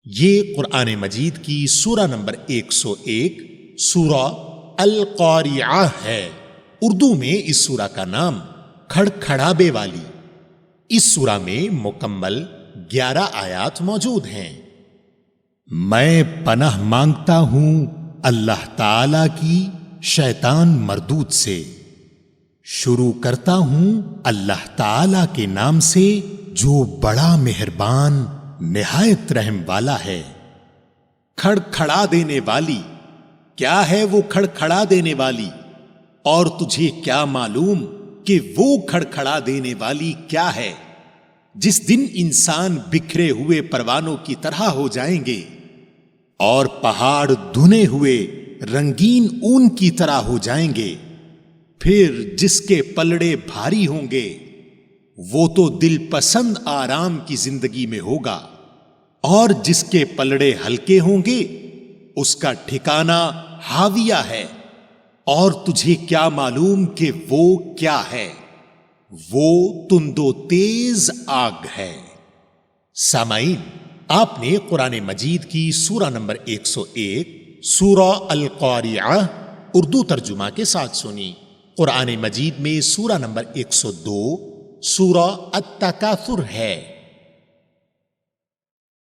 یہ قرآن مجید کی سورہ نمبر 101 سورہ القاریعہ ہے۔ اردو میں اس سورہ کا نام کھڑکھڑابے والی۔ اس سورہ میں مکمل 11 آیات موجود ہیں۔ میں پناہ مانگتا ہوں اللہ تعالی کی شیطان مردود سے۔ شروع کرتا ہوں اللہ تعالی کے نام سے جو بڑا مہربان نہایت رحم والا ہے۔ کھڑکھڑا دینے والی، کیا ہے وہ کھڑکھڑا دینے والی؟ اور تجھے کیا معلوم کہ وہ کھڑکھڑا دینے والی کیا ہے؟ جس دن انسان بکھرے ہوئے پروانوں کی طرح ہو جائیں گے اور پہاڑ دھنے ہوئے رنگین اون کی طرح ہو جائیں گے، پھر جس کے پلڑے بھاری ہوں گے وہ تو دل پسند آرام کی زندگی میں ہوگا، اور جس کے پلڑے ہلکے ہوں گے اس کا ٹھکانہ ہاویہ ہے۔ اور تجھے کیا معلوم کہ وہ کیا ہے؟ وہ تند و تیز آگ ہے۔ سامعین، آپ نے قرآن مجید کی سورہ نمبر 101 سورہ القاریعہ اردو ترجمہ کے ساتھ سنی۔ قرآن مجید میں سورہ نمبر 102 سورہ التکاثر ہے۔